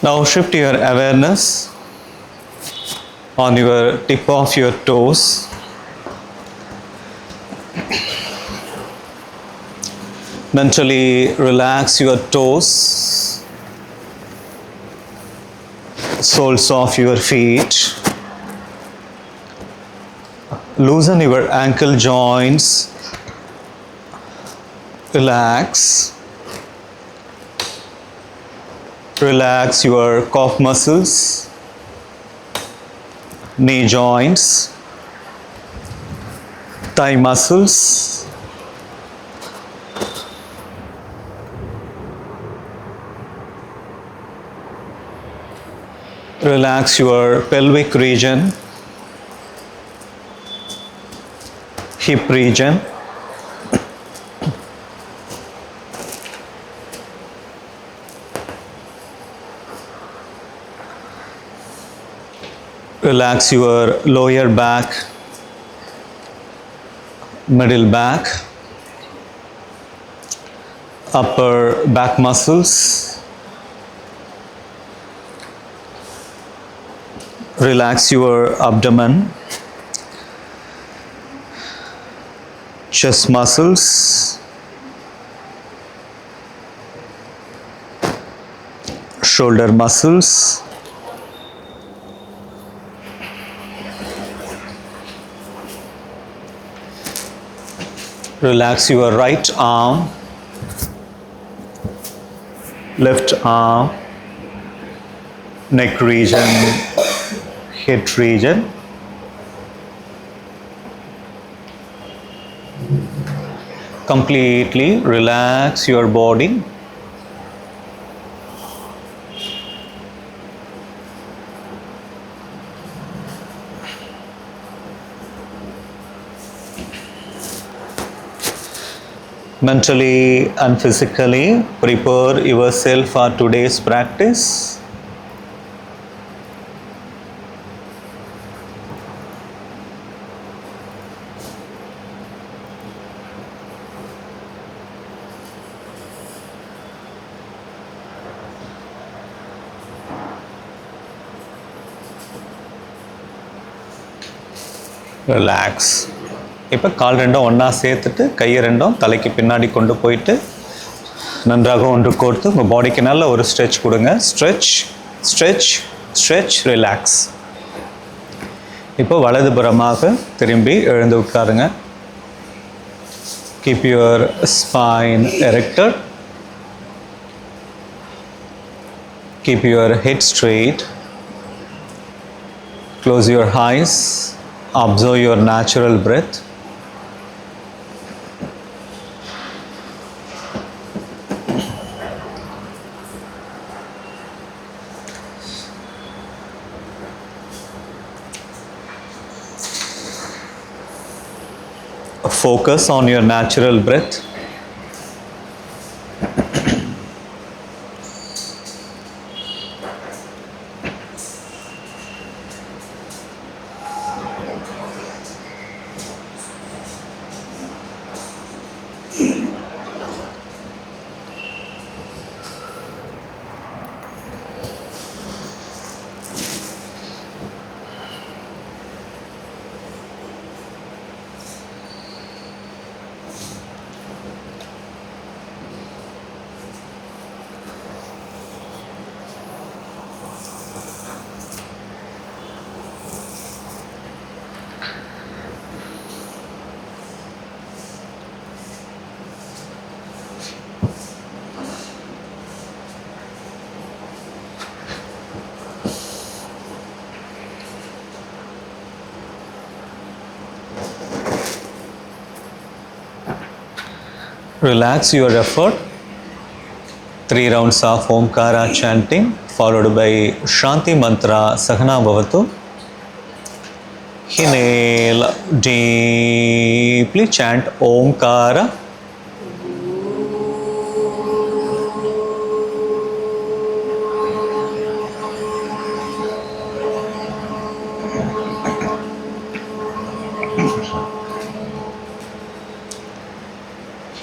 Now shift your awareness on your tip of your toes. Mentally relax your toes, soles of your feet. Loosen your ankle joints. Relax. Relax your calf muscles, knee joints, thigh muscles. Relax your pelvic region, hip region. Relax your lower back, middle back, upper back muscles. Relax your abdomen, chest muscles, shoulder muscles. Relax your right arm, left arm, neck region, head region. Completely relax your body. Mentally and physically prepare yourself for today's practice. Relax. இப்போ கால் ரெண்டும் ஒன்றா சேர்த்துட்டு கையை ரெண்டும் தலைக்கு பின்னாடி கொண்டு போயிட்டு நன்றாக ஒன்று கோர்த்து உங்கள் பாடிக்கு நல்ல ஒரு ஸ்ட்ரெச் கொடுங்க. Stretch stretch stretch relax. இப்போ வலதுபுறமாக திரும்பி எழுந்து உட்காருங்க. Keep your spine erected. Keep your head straight. Close your eyes. Observe your natural breath. Focus on your natural breath. Relax your effort. 3 rounds of Omkara chanting followed by Shanti mantra Sahana Bhavatu. Inhale deeply, chant Omkara.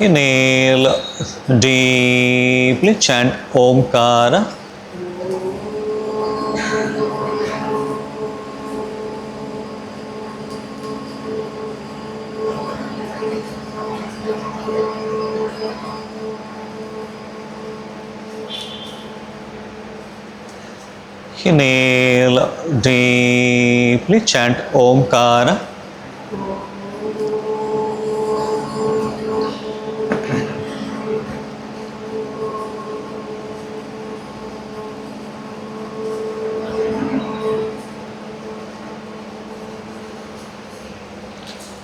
Inhale deeply, chant Omkara. Inhale deeply, chant Omkara.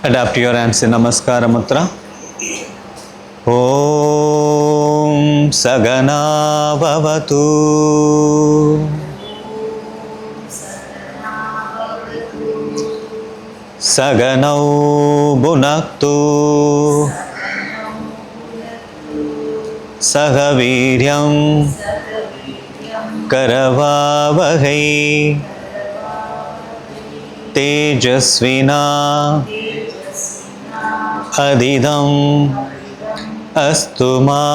Adapt your hands in Namaskara Mudra. Om Sagana Bhavatu Saganau Bhunaktu Sahaviryam Karavavahai Tejasvina Adidam Astuma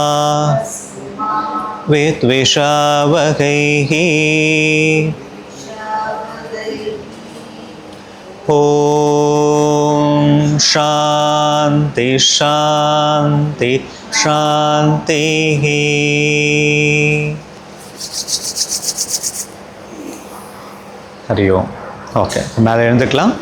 Vitveshavakaihi. Om Shanti Shanti Shanti. Hari Om. Okay, மேலே எழுந்துக்கலாம்.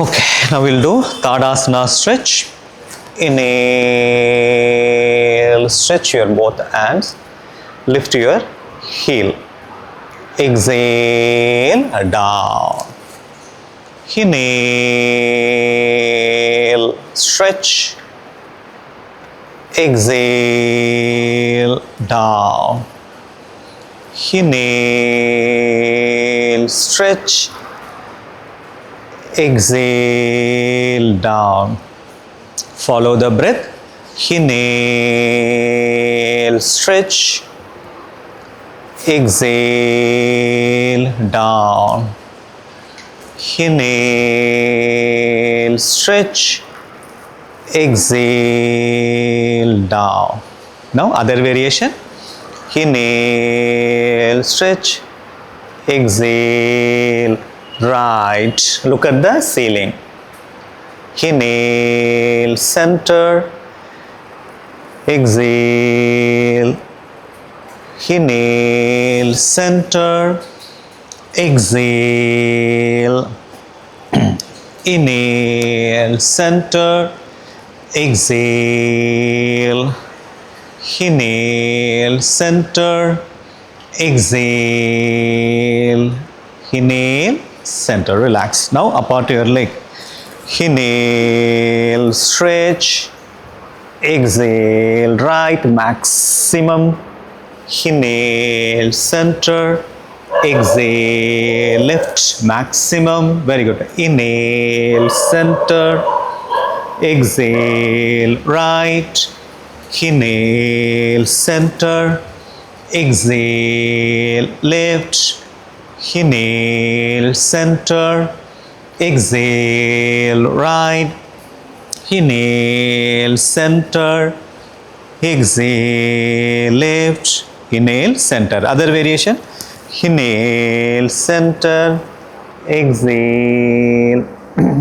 Okay, now we'll do Tadasana stretch. Inhale, stretch your both hands, lift your heel. Exhale, down. Inhale, stretch. Exhale, down. Inhale, stretch. Exhale, down. Follow the breath. Inhale, stretch. Exhale, down. Inhale, stretch. Exhale, down. Now other variation. Inhale, stretch. Exhale, right. Look at the ceiling. Inhale, center. Exhale. Inhale, center. Exhale. Inhale, center. Exhale. Inhale, center. Exhale. Inhale, center. Relax. Now apart your leg. Inhale, stretch. Exhale, right, maximum. Inhale, center. Exhale, lift, maximum. Very good. Inhale, center. Exhale, right. Inhale, center. Exhale, lift. Inhale, center. Exhale, right. Inhale, center. Exhale, lift. Inhale, center. Other variation. Inhale, center. Exhale.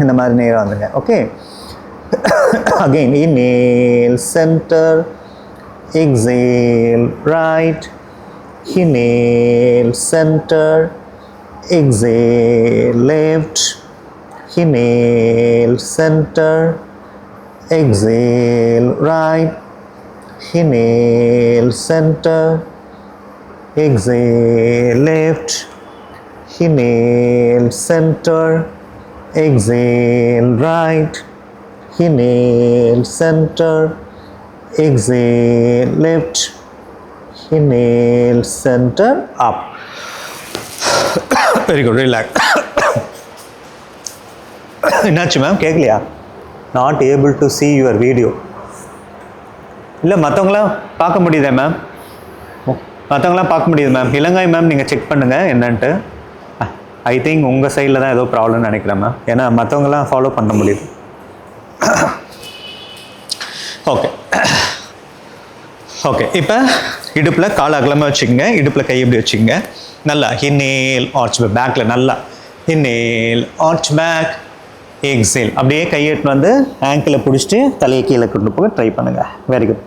இந்த மாதிரி நேரா வந்துங்க. Okay. Again, inhale, center. Exhale, right. Inhale, center. Exhale, left. Inhale, center. Exhale, right. Inhale, center. Exhale, left. Inhale, center. Exhale, right. Inhale, center. Exhale, left. Inhale, center, up. Very good. Relax. என்னாச்சு ma'am, கேட்கலையா? Not able to see your video. இல்லை, மற்றவங்களாம் பார்க்க முடியுதே ma'am. மற்றவங்களாம் பார்க்க முடியுது ma'am. இலங்கை ma'am, நீங்கள் check பண்ணுங்கள் என்னன்ட்டு. ஐ திங்க் உங்கள் சைடில் தான் ஏதோ ப்ராப்ளம்னு நினைக்கிறேன் மேம். ஏன்னா மற்றவங்களாம் ஃபாலோ பண்ண முடியுது. Okay okay. இப்போ இடுப்பில் காலை அகலமாக வச்சுக்கோங்க. இடுப்பில் கை எப்படி வச்சுக்கோங்க. நல்லா இன்ஹேல் ஆர்ச் பேக்கில் நல்லா inhale, arch back, exhale. அப்படியே கையெட்டு வந்து ஆங்கிளில் பிடிச்சிட்டு தலையை கீழே கொண்டு போக ட்ரை பண்ணுங்க. Very good.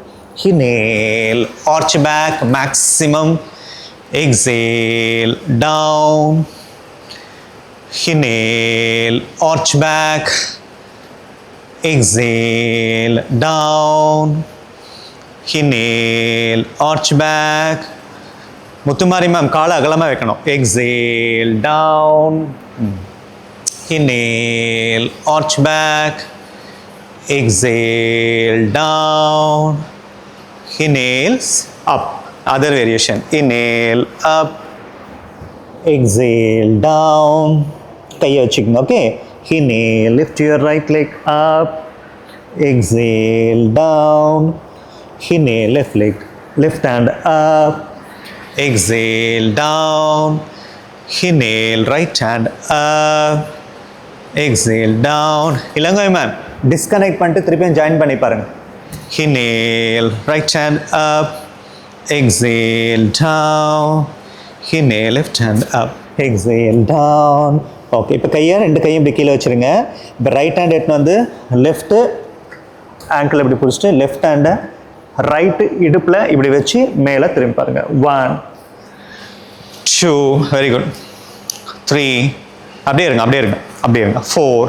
Inhale, arch back, maximum. Exhale, down. Inhale, arch back. Exhale, down. Inhale, arch back. Muthumari ma'am காலை அகலமாக வைக்கணும். Exhale, down. Inhale, arch back. Exhale, down. Inhales, up. Other variation. Inhale, up. Exhale, down. கையை வச்சுக்கோங்க. Okay. Inhale, lift your right leg up. Exhale, down. Inhale, left leg, left hand up. Exhale, down. Inhale, right hand up. Exhale, down. இளங்கை ma'am disconnect பண்ணிட்டு திருப்பியும் join பண்ணி பாருங்க. Inhale, right hand up. Exhale, down. Inhale, left hand up. Exhale, down. Okay, இப்போ ரெண்டு கையும் இப்படி கீழே வச்சுருங்க. இப்போ ரைட் ஹேண்ட் எடுத்துன்னு வந்து லெஃப்ட்டு ஆங்கிள் இப்படி பிடிச்சிட்டு லெஃப்ட் ஹேண்டை ரைட்டு இடுப்பில் இப்படி வச்சு மேலே திரும்பி பாருங்க. 1 2 வெரி குட். 3 அப்படியே இருங்க 4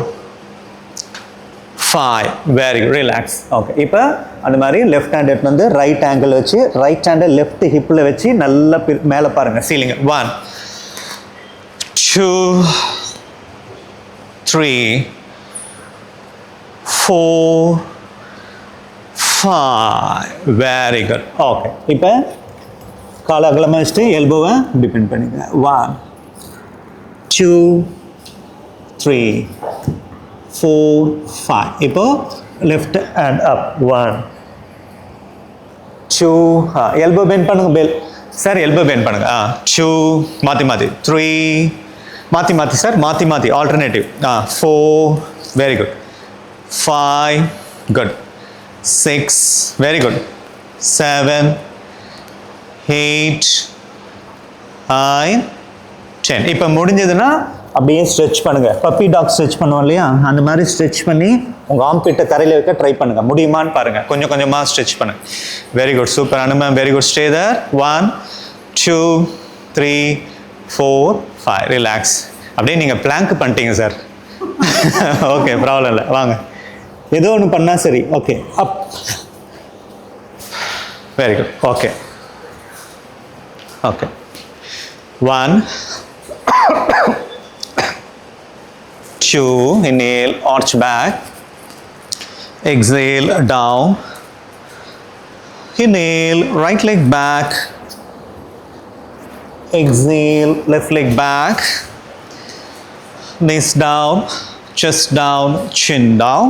5 வெரி குட். ரிலாக்ஸ். ஓகே, இப்போ அந்த மாதிரி லெஃப்ட் ஹேண்ட் எடுத்து வந்து ரைட் ஆங்கிள் வச்சு ரைட் ஹேண்டை லெஃப்ட் ஹிப்பில் வச்சு நல்லா மேலே பாருங்க சீலிங்க. 1 2 3 4 5 வெரி குட். ஓகே, இப்போ காலை அகலமாக வச்சுட்டு எல்போவை டிபெண்ட் பண்ணிங்க. 1 2 3 4 5. இப்போ left hand up. 1 2 elbow bend பண்ணுங்க. பெல் சார் எல்போ பெண்ட் பண்ணுங்க. 2 மாற்றி 3 மாற்றி சார் மாற்றி alternative. 4 very good. 5 good. 6 very good. 7 8 9 10. இப்போ முடிஞ்சதுன்னா அப்படியே ஸ்ட்ரெச் பண்ணுங்க. பப்பி டாக் ஸ்ட்ரெச் பண்ணுவோம் இல்லையா, அந்த மாதிரி ஸ்ட்ரெச் பண்ணி உங்கள் ஆம்பிட்டை தரையில் வைக்க ட்ரை பண்ணுங்க. முடியுமான்னு பாருங்க. கொஞ்சம் கொஞ்சமாக ஸ்ட்ரெச் பண்ணுங்க. Very good. Super Anuma. Very good. Stay there. 1 2 3 4 5 relax. அப்படியே நீங்கள் பிளாங்க் பண்ணிட்டீங்க சார். ஓகே, ப்ராப்ளம் இல்லை. வாங்க, ஏதோ ஒன்று பண்ணால் சரி. Okay, up. Very good. Okay okay. 1 2 inhale, arch back. Exhale, down. Inhale, right leg back. Exhale, left leg back. Knees down, chest down, chin down.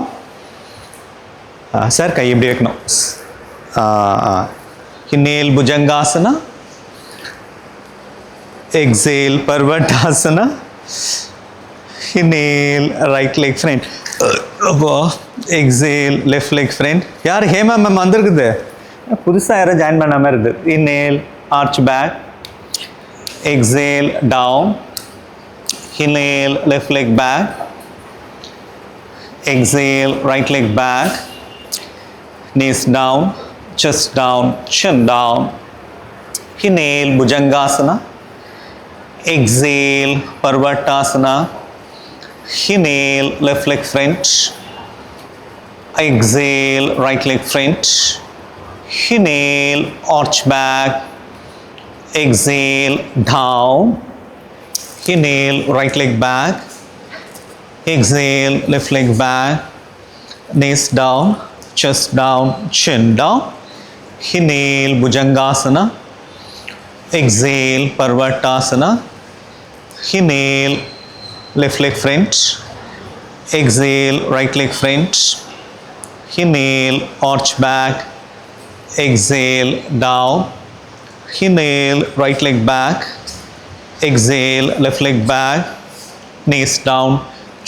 Sir, கை எப்படி வைக்கணும்? Inhale, Bhujangasana. Exhale, Parvatasana. Inhale, right leg front. Exhale, left leg front. யார் Hema ma'am வந்திருக்குது? புதுசாக யாரும் join பண்ண மாதிரி இருக்குது. Inhale, arch back. Exhale, down. Inhale, left leg back. Exhale, right leg back. Knees down, chest down, chin down. Inhale, Bhujangasana. Exhale, Parvatasana. Inhale, left leg front. Exhale, right leg front. Inhale, arch back. Exhale, down. Inhale, right leg back. Exhale, left leg back. Knees down, chest down, chin down. Inhale, Bhujangasana. Exhale, Parvatasana. Inhale, left leg front. Exhale, right leg front. Inhale, arch back. Exhale, down. Inhale, right leg back. Exhale, left leg back. Knees down,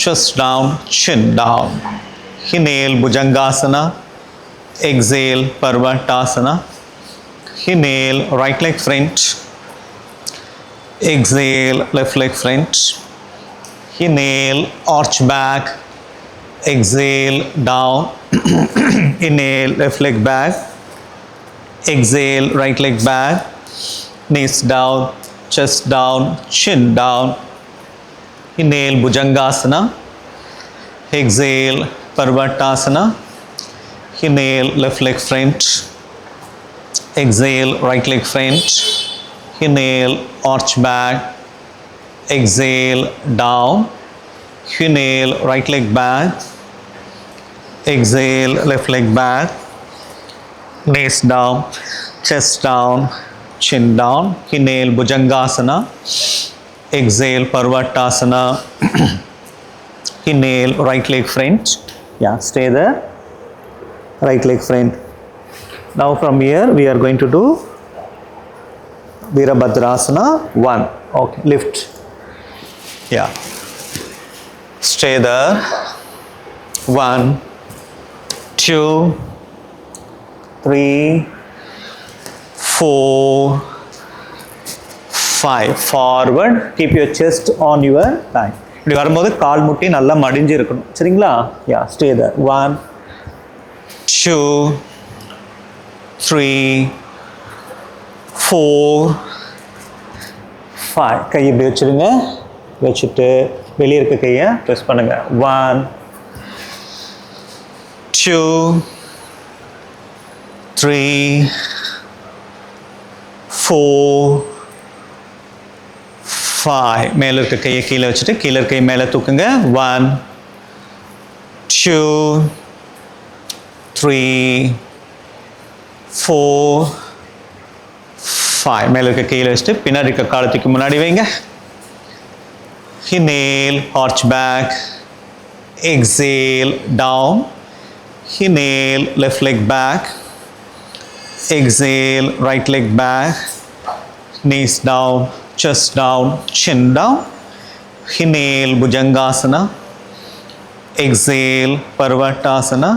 chest down, chin down. Inhale, Bhujangasana. Exhale, Parvatasana. Inhale, right leg front. Exhale, left leg front. Inhale, arch back. Exhale, down. Inhale, left leg back. Exhale, right leg back. Knees down, chest down, chin down. Inhale, Bhujangasana. Exhale, Parvatasana. Inhale, left leg front. Exhale, right leg front. Inhale, arch back. Exhale, down. Inhale, right leg back. Exhale, left leg back. Knees down, chest down, chin down. Inhale, Bhujangasana. Exhale, Parvatasana. Inhale, right leg front. Yeah, stay there. Right leg front. Now from here we are going to do Virabhadrasana 1. Okay, lift. Yeah. Stay there. 1, 2, 3, 4, 5. Forward. Keep your chest on your thigh. இப்படி வரும்போது கால் முட்டி நல்லா மடிஞ்சு இருக்கணும். சரிங்களா? Yeah, stay there. 1, 2, 3, 4, 5. கை இப்படி வச்சுருங்க. வச்சுட்டு வெளியே இருக்க கையை ப்ரெஸ் பண்ணுங்க. 1, 2, 3, 4, 5. மேலே இருக்க கையை கீழே வச்சுட்டு கீழே இருக்க கை மேலே தூக்குங்க. 1, 2, 3, 4, 5. மேலே இருக்க கீழே வச்சுட்டு பின்னாடி இருக்க காலத்துக்கு முன்னாடி வைங்க. Inhale, arch back. Exhale, down. Inhale, left leg back. Exhale, right leg back. Knees down, chest down, chin down. Inhale, Bhujangasana. Exhale, Parvatasana.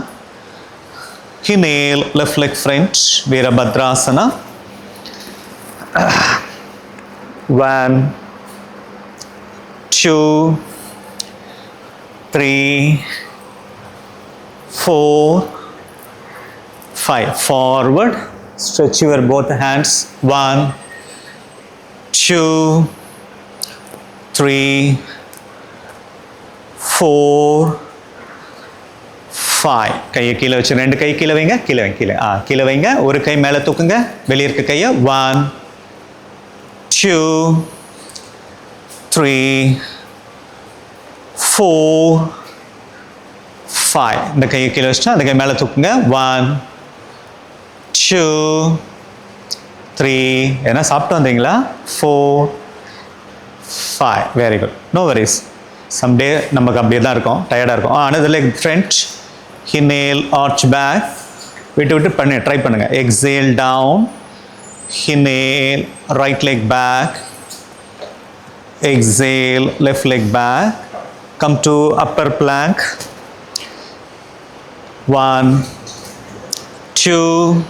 Inhale, left leg front, Virabhadrasana. 1, 2, 3, 4, 5. Forward. Stretch your both hands. 1, 2, 3, 4, 5. கையை கீழே வச்சு ரெண்டு கை கீழே வைங்க. கீழே வைங்க. கீழே கீழே வைங்க. ஒரு கை மேலே தூக்குங்க. வெளியே இருக்க கையை 1, 2, 3, 4, 5. இந்த கையை கீழே வச்சுட்டு அந்த கை மேலே தூக்குங்க. 1, 2, 3. ஏன்னா சாப்பிட்டு வந்தீங்களா? 4, 5. Very good. No worries. Someday நமக்கு அப்படியே தான் இருக்கும், டயர்டாக இருக்கும். another leg front. Inhale, arch back. விட்டு விட்டு ட்ரை பண்ணுங்க. Exhale, down. Inhale, right leg back. Exhale, left leg back. Come to upper plank. 1, 2,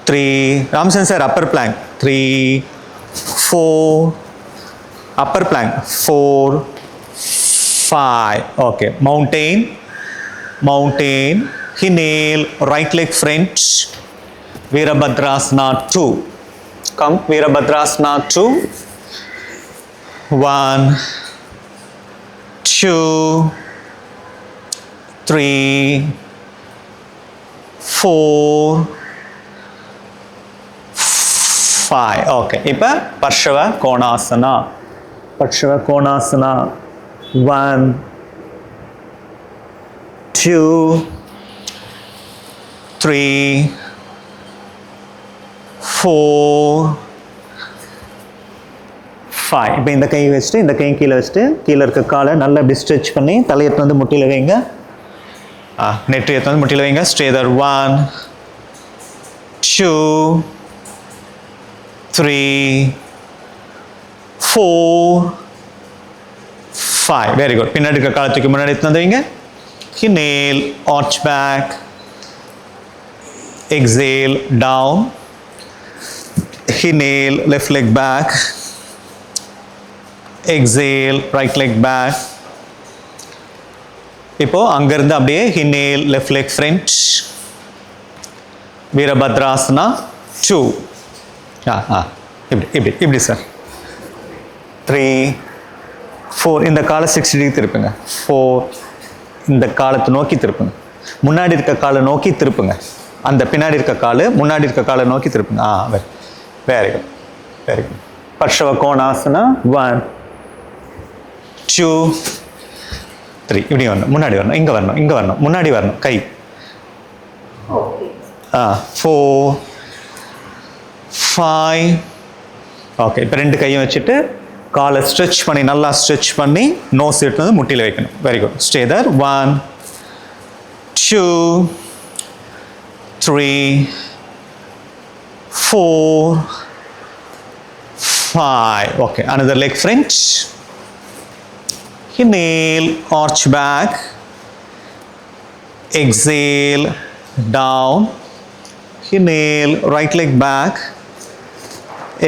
3. Ramsen sir, upper plank. 3, 4. Upper plank. 4, 5. Okay. Mountain. Mountain. Inhale, right leg front. Virabhadrasana 2. Come, Virabhadrasana 2. 1, 2, 3, 4, 5. Okay. இப்போ பர்ஷவ கோணாசனா. பர்ஷவ கோணாசனா. 1, 2, 3, 4, 5. இப்போ இந்த கை வச்சுட்டு இந்த கை கீழே வச்சுட்டு கீழே இருக்க காலை நல்லா இப்படி ஸ்ட்ரெச் பண்ணி தலையை வந்து முட்டியில் வைங்க. நெற்றி வந்து முட்டியில் வைங்க. ஸ்ட்ரேதர் 1, 2, 3, 4, 5. Very good. பின்னாடி இருக்க காலத்துக்கு முன்னாடி எடுத்து வந்து வைங்க. Inhale, arch back. Exhale, down. Inhale, left leg back. exhale, right leg back. இப்போ அங்கிருந்து அப்படியே inhale, left leg front. Virabhadrasana 2. இப்படி சார். 3, 4. இந்த காலை 60 டிகிரி திருப்புங்க. 4. இந்த காலத்தை நோக்கி திருப்புங்க. முன்னாடி இருக்க காலை நோக்கி திருப்புங்க. அந்த பின்னாடி இருக்க காலு முன்னாடி இருக்க காலை நோக்கி திருப்புங்க. Very good, very good. பர்ஷவ கோணாசனா 1, 2, 3. இப்படி வரணும், முன்னாடி வரணும், இங்கே வரணும், இங்கே வரணும், முன்னாடி வரணும், கை. 4, 5. ஓகே, இப்போ 2 கையும் வச்சுட்டு காலை ஸ்ட்ரெச் பண்ணி, நல்லா ஸ்ட்ரெச் பண்ணி நோஸ் எடுத்து வந்து முட்டியில் வைக்கணும். Very good. Stay Dhar. 1, 2, 3, 4, 5. Okay, another leg French. Inhale, arch back. Exhale, down. Inhale, right leg back.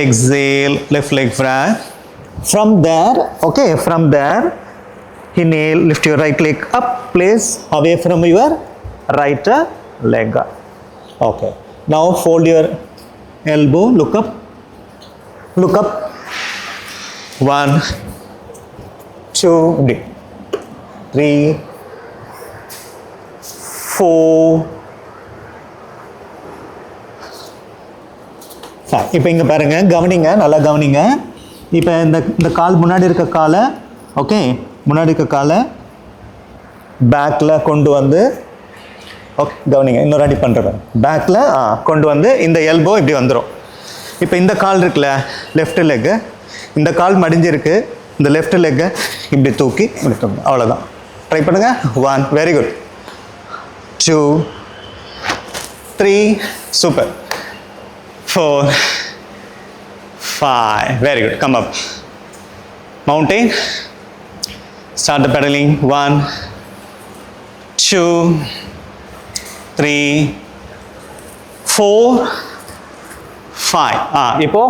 Exhale, left leg back. From there, okay, from there, inhale, lift your right leg up, place away from your right leg. Okay, now fold your elbow, look up, look up. 1, 2, 3, 4, 5. இப்போ இங்கே பாருங்க, கவனிங்க, நல்லா கவனிங்க. இப்போ இந்த கால் முன்னாடி இருக்க காலை, ஓகே, முன்னாடி இருக்க காலை பேக்கில் கொண்டு வந்து, ஓகே கவனிங்க, இன்னொரு அடி பண்ணுறேன். பேக்கில் கொண்டு வந்து இந்த எல்போ இப்படி வந்துடும். இப்போ இந்த கால் இருக்குல்ல, லெஃப்ட் லெக்கு, இந்த கால் மடிஞ்சிருக்கு, இந்த லெஃப்ட் லெக்கை இப்படி தூக்கி இப்படி தூக்கி, அவ்வளோதான். ட்ரை பண்ணுங்க. 1, very good. 2, 3, super. 4, 5, very good. Come up. Mountain. Start the pedaling. 1, 2, 3, 4, 5. இப்போ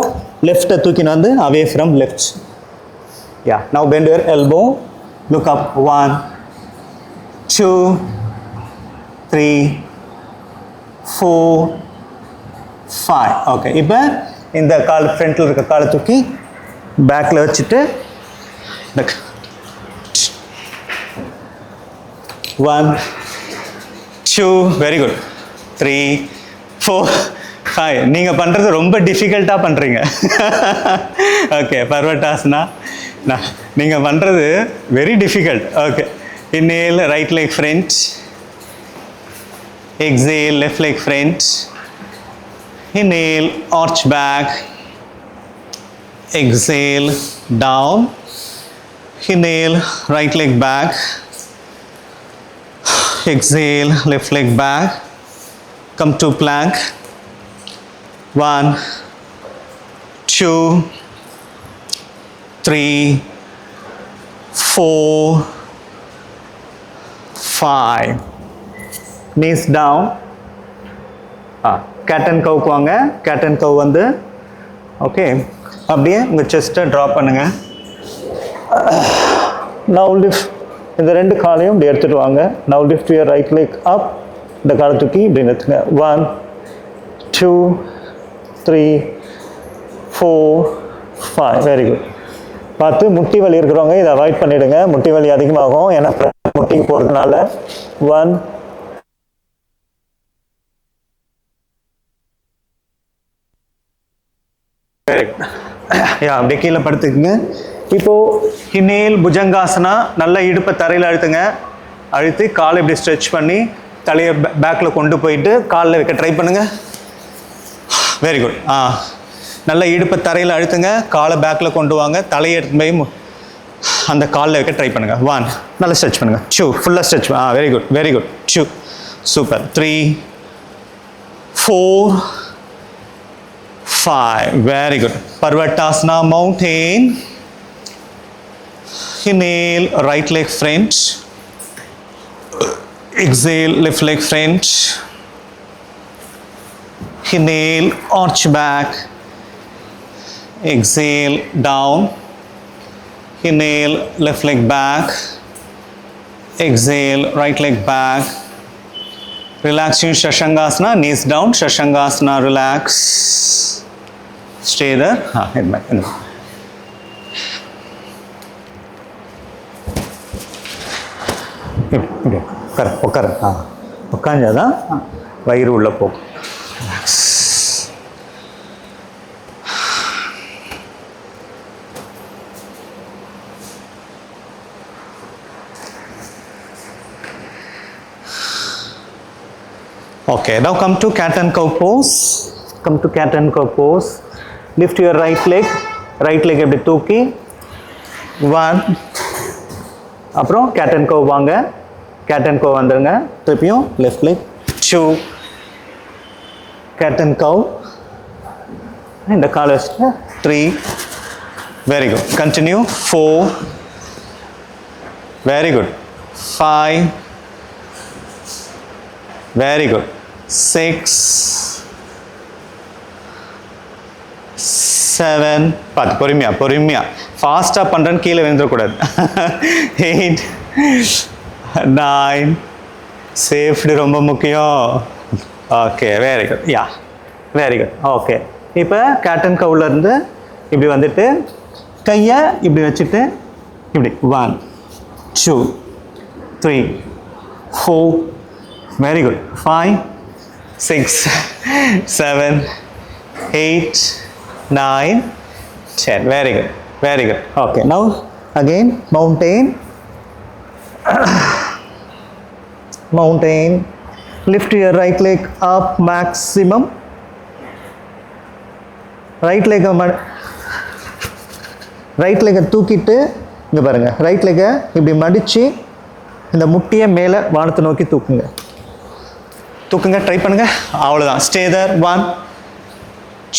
left தூக்கின வந்து away from left. Yeah. Now bend your elbow. Look up. 1, 2, 3, 4, 5. Okay. இப்போ இந்த கால் ஃப்ரண்ட்டில் இருக்க காலை தூக்கி பேக்கில் வச்சுட்டு 1, 2, வெரி குட். 3, 4, 5. நீங்கள் பண்ணுறது ரொம்ப டிஃபிகல்ட்டாக பண்ணுறீங்க. ஓகே, பர்வட்டாசனா நீங்கள் பண்ணுறது very difficult. Okay, inhale, right leg front. Exhale, left leg front. Inhale, arch back. Exhale, down. Inhale, right leg back. Exhale, left leg back. Come to plank. 1, 2, 3, 4, 5. Knees down. Gate and கவுக்கு வாங்க. Gate and கவ் வந்து okay, அப்படியே உங்கள் செஸ்ட்டை drop பண்ணுங்கள். Now lift, இந்த 2 காலையும் இப்படி எடுத்துகிட்டு வாங்க. Now lift your right leg அப். இந்த காலை தூக்கி இப்படி நிறுத்துங்க. 1, 2, 3, 4, 5. Very good. பார்த்து முட்டி வலி இருக்கிறவங்க இதை அவாய்ட் பண்ணிவிடுங்க. முட்டி வலி அதிகமாகும், ஏன்னா முட்டிக்கு போகிறதுனால. 1, அப்படியே கீழே படுத்துக்குங்க. இப்போது இன்ஹேல் புஜங்காசனா, நல்ல இடுப்பை தரையில் அழுத்துங்க. அழுத்தி காலை இப்படி ஸ்ட்ரெச் பண்ணி தலையை பேக்கில் கொண்டு போயிட்டு காலில் வைக்க ட்ரை பண்ணுங்கள். Very good. நல்ல இடுப்பை தரையில் அழுத்துங்க, காலை பேக்கில் கொண்டு வாங்க, தலையை எடுத்து போய் அந்த காலில் வைக்க ட்ரை பண்ணுங்கள். 1, நல்லா ஸ்ட்ரெச் பண்ணுங்கள். 2, ஃபுல்லாக stretch. Very good, very good. 2, super. 3, 4, 5. Very good. Parvatasana, mountain. Inhale, right leg front. Exhale, left leg front. Inhale, arch back. Exhale, down. Inhale, left leg back. Exhale, right leg back. Relaxing Shashangasana, knees down. Shashangasana, relax. Stay there. Head back. உட்கார உட்காந்தாதான் வயிறு உள்ள போகும். Okay, now come to cat and cow pose. Come to cat and cow pose. Lift your right leg எப்படி தூக்கி 1. அப்புறம் cat and cow வாங்க. cat and cow வந்துருங்க. திருப்பியும் left leg 2. cat and cow. இந்த கால் வச்சுட்டு 3. Very good. Continue. 4. Very good. 5. Very good. 6. 7. பார்த்து பொறுமையா ஃபாஸ்ட்டாக பண்ணுறேன்னு கீழே விழுந்துடக்கூடாது. 8. 9. சேஃப்டி ரொம்ப முக்கியம். Okay, very good. Very good. Okay, இப்போ கேட் அண்ட் கவுலேருந்து இப்படி வந்துட்டு கையை இப்படி வச்சுட்டு இப்படி 1 2 3 4. Very good. 5 6 7 8 9 10. Very good. Okay, now again mountain. Lift your right leg up maximum. right leg தூக்கிட்டு இங்க பாருங்க, ரைட் லெக்கை இப்படி மடிச்சு இந்த முட்டியை மேலே வானத்தை நோக்கி தூக்குங்க. ட்ரை பண்ணுங்க. அவ்வளோதான். Stay there. 1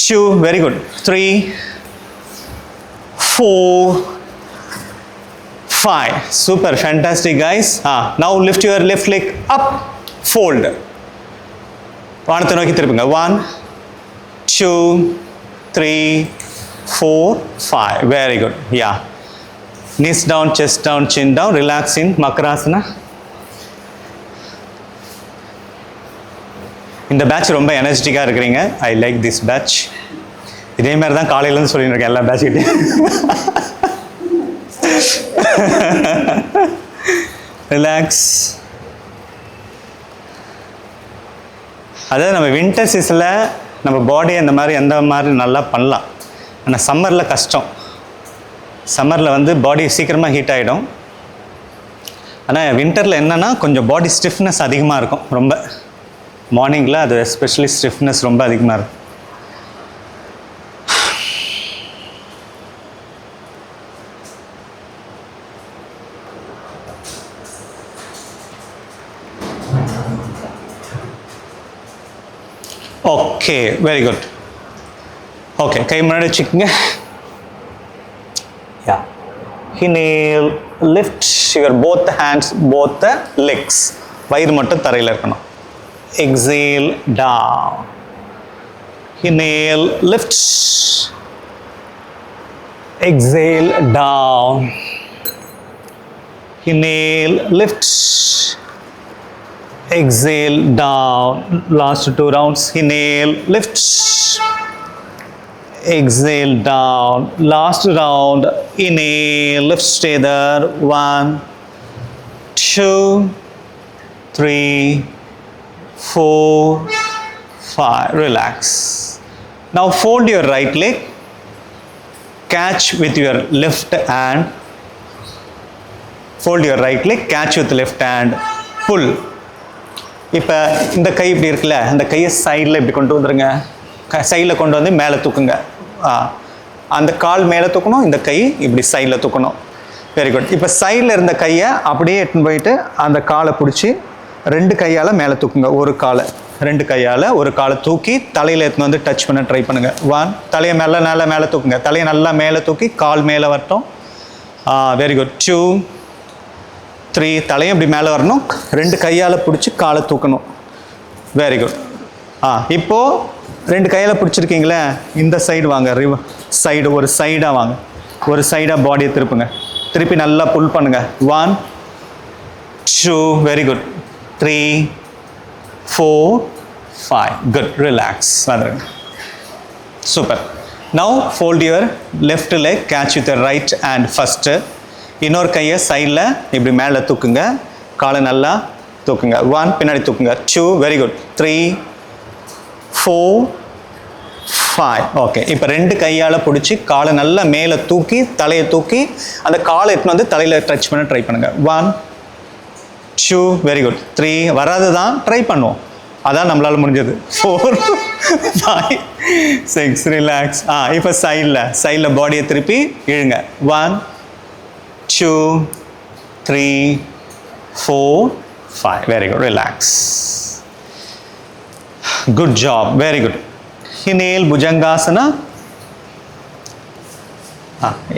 2. Very good. 3 4 5. Super, fantastic guys. Now lift your left leg up, fold, வானத்தை நோக்கி திருப்புங்க. 1 2 3 4 5. Very good. knees down, chest down, chin down. Relax in Makarasana. இந்த பேட்ச் ரொம்ப எனர்ஜெட்டிக்காக இருக்கிறீங்க. I like this batch. இதே மாதிரி தான் காலையிலேருந்து சொல்லிட்டு இருக்கேன் எல்லா பேட்ச்கிட்டையும். ரிலாக்ஸ். அதாவது நம்ம வின்டர் சீசனில் நம்ம பாடியை அந்த மாதிரி எந்த மாதிரி நல்லா பண்ணலாம். ஆனால் சம்மரில் கஷ்டம். சம்மரில் வந்து பாடி சீக்கிரமாக ஹீட் ஆகிடும். ஆனால் வின்டரில் என்னென்னா கொஞ்சம் பாடி ஸ்டிஃப்னஸ் அதிகமாக இருக்கும். ரொம்ப மார்னிங்கில் அது எஸ்பெஷலி ஸ்டிஃப்னஸ் ரொம்ப அதிகமாக இருக்கும். Okay, very good. ஓகே, கை முன்னாடி வச்சுக்கோங்க. Inhale, lift your both the hands, both the legs. வயிறு மட்டும் தரையில் இருக்கணும். Exhale, down. Inhale, lift. Exhale, down. Inhale, lift. Exhale, down. Last 2 rounds. Inhale, lift. Exhale, down. Last round. Inhale, lift, stay there. 1 2 3 4 5. Relax. Now fold your right leg. Catch with your left hand. Fold your right leg. Catch with left hand. Pull. இப்போ இந்த கை இப்படி இருக்குல்ல, அந்த கையை சைடில் இப்படி கொண்டு வந்துடுங்க. சைடில் கொண்டு வந்து மேலே தூக்குங்க. அந்த கால் மேலே தூக்கணும், இந்த கை இப்படி சைடில் தூக்கணும். Very good. இப்போ சைடில் இருந்த கையை அப்படியே எடுத்துன்னு போயிட்டு அந்த காலை பிடிச்சி 2 கையால் மேலே தூக்குங்க. ஒரு காலை 2 கையால் ஒரு காலை தூக்கி தலையில் எடுத்துன்னு வந்து டச் பண்ண ட்ரை பண்ணுங்கள். 1. தலையை மேலே தூக்குங்க. தலையை நல்லா மேலே தூக்கி கால் மேலே வரட்டும். Very good. 2 3. தலையும் இப்படி மேலே வரணும். 2 கையால் பிடிச்சி காலை தூக்கணும். Very good. இப்போது 2 கையில் பிடிச்சிருக்கீங்களே, இந்த சைடு வாங்க. சைடு ஒரு சைடாக வாங்க. ஒரு சைடாக பாடியை திருப்புங்க. திருப்பி நல்லா புல் பண்ணுங்க. 1 2 வெரி குட். 3 4 5 குட். ரிலாக்ஸ். வந்துருங்க. Super. Now fold your left leg, catch with your right hand first. இன்னொரு கையை சைடில் இப்படி மேலே தூக்குங்க. காலை நல்லா தூக்குங்க. 1 பின்னாடி தூக்குங்க. 2 வெரி குட். 3 4 5 ஓகே. இப்போ ரெண்டு கையால் பிடிச்சி காலை நல்லா மேலே தூக்கி தலையை தூக்கி அந்த காலை எடுத்துன்னு வந்து தலையில் டச் பண்ண ட்ரை பண்ணுங்கள். 1 2 வெரி குட். 3 வராது தான் ட்ரை பண்ணுவோம், அதான் நம்மளால் முடிஞ்சது. 4 5 6 ரிலாக்ஸ். இப்போ சைடில் பாடியை திருப்பி இழுங்க. 1 2 3 4 5 very good. Relax. Good job. Very good. Inhale Bhujangasana.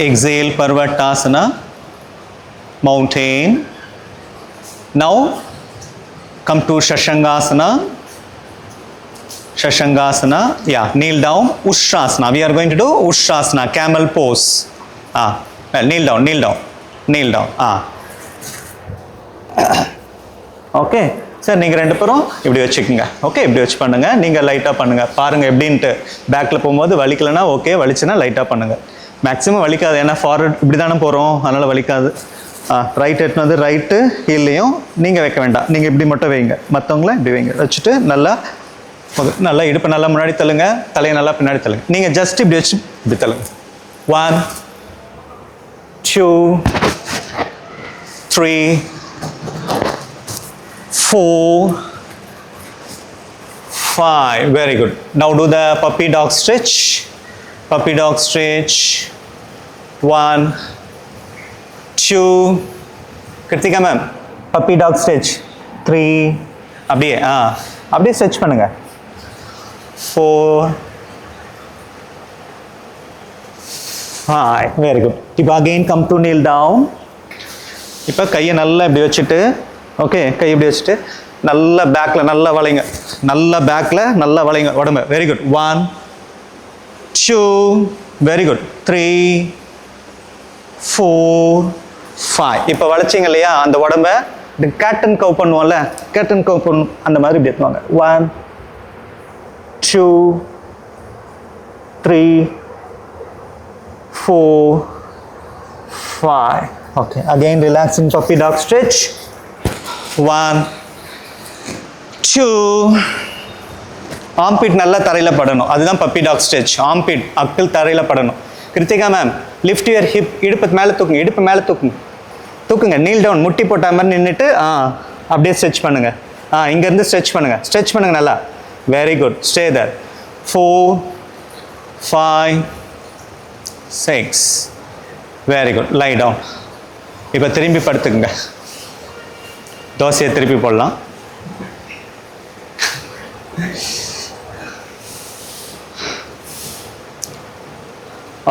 Exhale Parvatasana. Mountain. Now come to Shashangasana. Shashangasana. Yeah, kneel down. Ustrasana. We are going to do Ustrasana, camel pose. Kneel down, kneel down, kneel down. Okay. Sir நீங்கள் ரெண்டு பேரும் இப்படி வச்சுக்கோங்க. Okay, இப்படி வச்சு பண்ணுங்கள். நீங்கள் லைட்டாக பண்ணுங்கள், பாருங்கள் எப்படின்ட்டு. பேக்கில் போகும்போது வலிக்கலைன்னா ஓகே, வலிச்சுன்னா லைட்டாக பண்ணுங்கள். மேக்ஸிமம் வலிக்காது, ஏன்னா ஃபார்வர்ட் இப்படி தானே போகிறோம், அதனால் வலிக்காது. ரைட் எட்டுனது ரைட்டு ஹீல்லையும் நீங்கள் வைக்க வேண்டாம், நீங்கள் இப்படி மட்டும் வைங்க. மற்றவங்கள இப்படி வைங்க. வச்சுட்டு நல்லா இடுப்பை நல்லா முன்னாடி தள்ளுங்க, தலையை நல்லா பின்னாடி தள்ளுங்க. நீங்கள் ஜஸ்ட் இப்படி வச்சு இப்படி தள்ளுங்க. 1 2 3 4 5 very good. Now do the puppy dog stretch. Puppy dog stretch. 1 2 Kritika ma'am, puppy dog stretch. 3 அப்படியே stretch பண்ணுங்க. 4 5 very good. இப்போ again come to kneel down. இப்போ கையை நல்லா இப்படி வச்சுட்டு, ஓகே, கை இப்படி வச்சுட்டு நல்லா பேக்கில் நல்லா வளைங்க, நல்லா பேக்கில் நல்லா வளைங்க உடம்பு. Very good. 1 2 very good. 3 4 5 இப்போ வளைச்சிங்க இல்லையா, அந்த உடம்பை இந்த கேட்டன் கவ் பண்ணுவோம்ல, கேட்டன் கவ் பண்ணும் அந்த மாதிரி இப்படி எடுத்துவாங்க. 1 2 3 4 5 okay. Again relaxing puppy dog stretch. 1 2 armpit நல்லா தரையில் படணும், அதுதான் பப்பி டாக் ஸ்ட்ரெச். ஆம்பிட் அக்கிள் தரையில் படணும். Krithika ma'am, lift your hip. இடுப்பு மேலே தூக்குங்க, இடுப்பு மேலே தூக்குங்க. நீல் டவுன், முட்டி போட்ட மாதிரி நின்றுட்டு அப்படியே ஸ்ட்ரெச் பண்ணுங்க. இங்கேருந்து ஸ்ட்ரெச் பண்ணுங்க நல்லா. Very good. Stay there. 4 5 6 very good. Lie down. இப்போ திரும்பி படுத்துக்குங்க. தோசையை திருப்பி போடலாம்.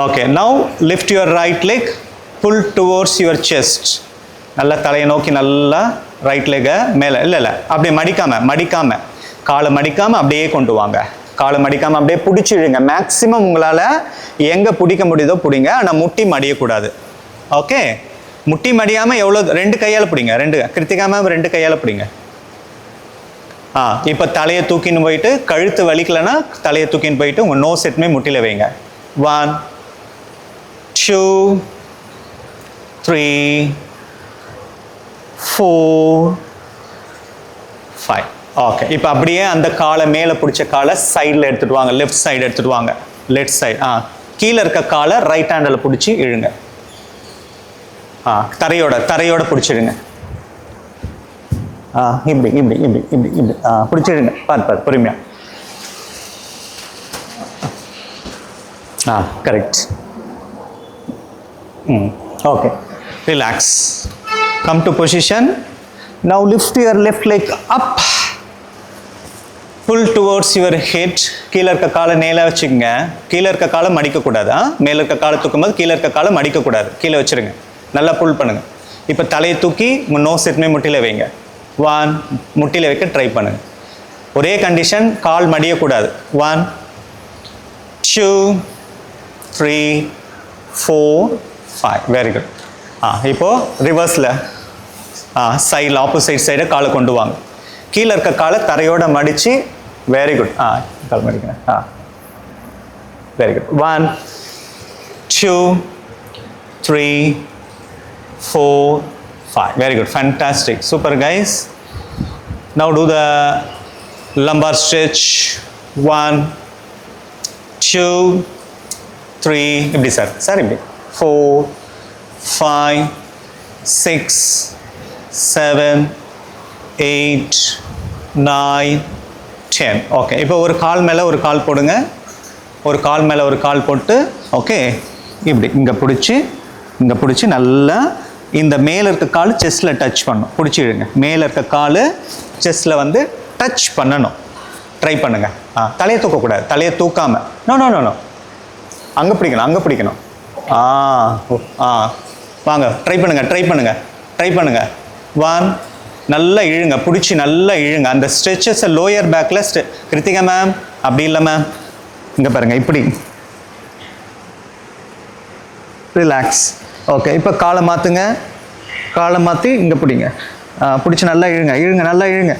Okay, now lift your right leg, pull towards your chest. நல்லா தலையை நோக்கி நல்லா ரைட் லெக்கை மேலே, இல்லை அப்படியே மடிக்காமல் காலை மடிக்காமல் அப்படியே கொண்டு வாங்க. காலை மடிக்காமல் அப்படியே பிடிச்சிடுங்க. மேக்ஸிமம் உங்களால் எங்கே பிடிக்க முடியுதோ பிடிங்க, ஆனால் முட்டி மடியக்கூடாது. ஓகே, முட்டி மடியாமல் எவ்வளோ, ரெண்டு கையால் பிடிங்க. கிருத்திகா மேம் ரெண்டு கையால் பிடிங்க. இப்போ தலையை தூக்கின்னு போயிட்டு, கழுத்து வலிக்கலைன்னா தலையை தூக்கின்னு போயிட்டு உங்கள் நோஸ் செட்டுமே முட்டியில் வைங்க. 1 2 3 4 5 ஓகே. இப்போ அப்படியே அந்த காலை மேலே பிடிச்ச காலை சைடில் எடுத்துகிட்டு வாங்க, லெஃப்ட் சைடு எடுத்துகிட்டு வாங்க. லெஃப்ட் சைடு கீழே இருக்க காலை ரைட் ஹேண்டில் பிடிச்சி இழுங்க. தரையோட பிடிச்சிடுங்க. இப்படி பிடிச்சிடுங்க. பாரு பொறுமையா. Correct. Okay, relax. Come to position. Now lift your left leg up, pull towards your head. கீழே இருக்க காலை நேராக வச்சுக்கோங்க. கீழே இருக்க காலை மடிக்கக்கூடாது. மேலே இருக்க காலை தூக்கும்போது கீழே இருக்க காலை மடிக்கக்கூடாது, கீழே வச்சுருங்க. நல்லா புல் பண்ணுங்க. இப்போ தலையை தூக்கி உங்கள் நோஸ் செட்டுமே முட்டியில் வைங்க. 1 முட்டியில் வைக்க ட்ரை பண்ணுங்க. ஒரே கண்டிஷன், கால் மடியக்கூடாது. 1 2 3 4 5 வெரி குட். இப்போது ரிவர்ஸில் சைடில் ஆப்போசிட் சைடை காலை கொண்டு வாங்க. கீழே இருக்க காலை தரையோட மடித்து வெரி குட். கால் மடிக்கிறேன். Very good. 1 2 3 4 5. Very good. Fantastic. Super, guys. Now do the lumbar stretch. 1 2 3. இப்படி சார் இப்படி 4 5 6 7 8 9 10. ஓகே, இப்போ ஒரு கால் மேலே ஒரு கால் போடுங்க. ஒரு கால் மேலே ஒரு கால் போட்டு ஓகே இப்படி இங்கே பிடிச்சி நல்லா இந்த மேலே இருக்க கால் செஸ்ட்டில் டச் பண்ணணும். பிடிச்சிடுங்க. மேலே இருக்க கால் செஸ்ட்டில் வந்து டச் பண்ணணும். ட்ரை பண்ணுங்கள். தலையை தூக்கக்கூடாது. தலையை தூக்காமல் நோ அங்கே பிடிக்கணும். வாங்க ட்ரை பண்ணுங்கள். 1 நல்லா இழுங்க. பிடிச்சி நல்லா இழுங்க. அந்த ஸ்ட்ரெச்சஸை லோயர் பேக்கில் கிருத்திகா மேம் அப்படி இல்லை மேம், இங்கே பாருங்கள் இப்படி ரிலாக்ஸ். ஓகே, இப்போ காலை மாற்றி இங்கே பிடிச்சி நல்லா இழுங்க.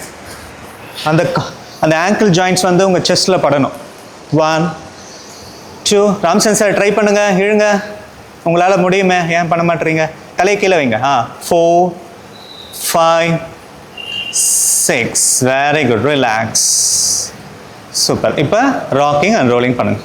அந்த ஆங்கிள் ஜாயிண்ட்ஸ் வந்து உங்கள் செஸ்ட்டில் படணும். 1 2. ராம்சன் சார் ட்ரை பண்ணுங்க. இழுங்க. உங்களால் முடியுமே, ஏன் பண்ண மாட்டேறீங்க? தலையை கீழே வைங்க. 4 5 6. Very good. ரிலாக்ஸ். சூப்பர். இப்போ ராக்கிங் அண்ட் ரோலிங் பண்ணுங்க.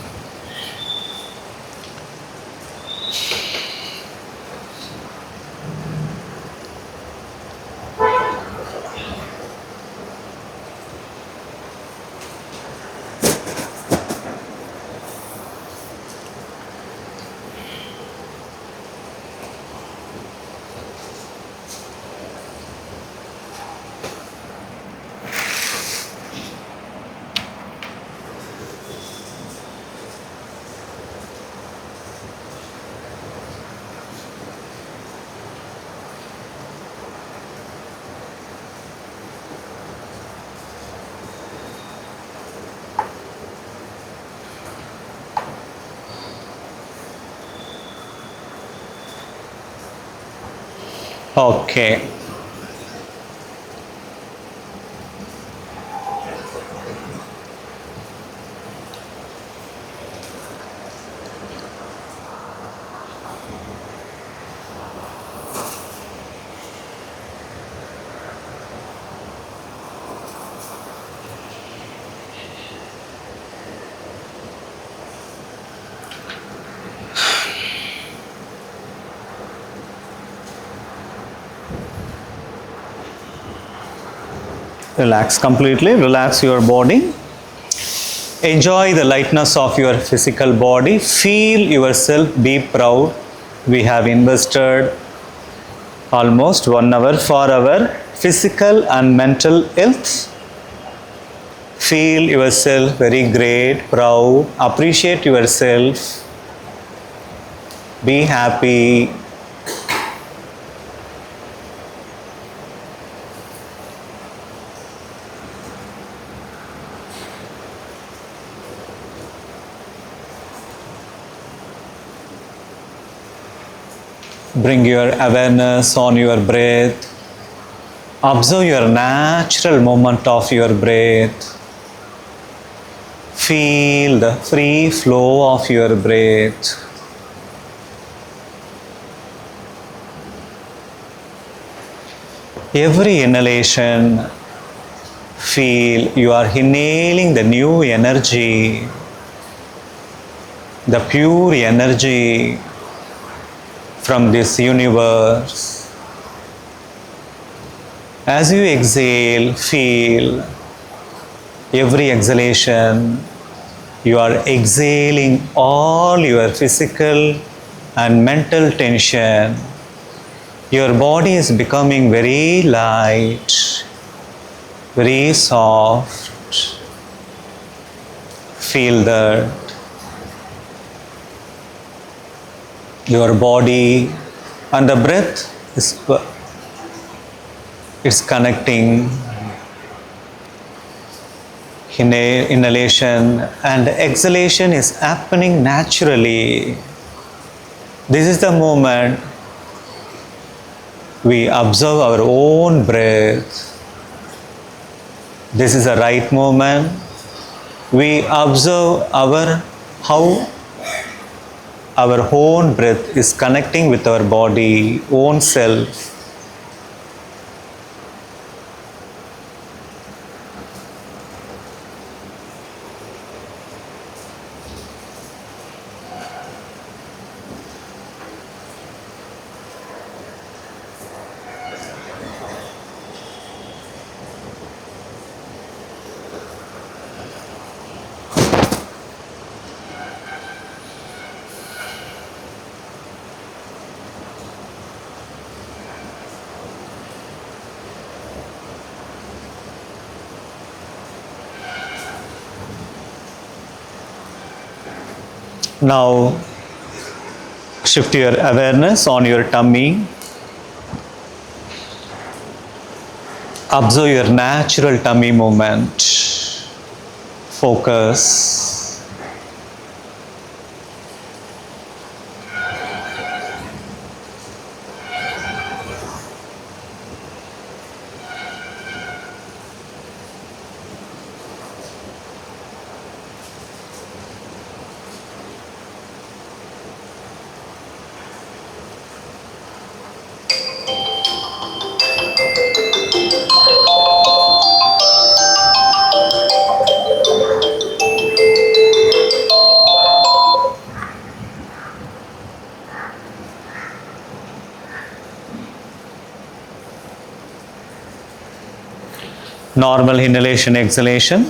Okay. Relax completely. Relax your body. Enjoy the lightness of your physical body. Feel yourself. Be proud. We have invested almost 1 hour for our physical and mental health. Feel yourself very great, proud. Appreciate yourself. Be happy. Bring your awareness on your breath. Observe your natural movement of your breath. Feel the free flow of your breath. Every inhalation, feel you are inhaling the new energy, the pure energy from this universe. As you exhale, feel every exhalation, you are exhaling all your physical and mental tension. Your body is becoming very light, very soft. Feel that. Your body and the breath is connecting. Inhalation and exhalation is happening naturally. This is the moment We observe our own breath. This is the right moment. We observe how our own breath is connecting with our body, own self. Now shift your awareness on your tummy. Observe your natural tummy movement. Focus. Normal inhalation, exhalation.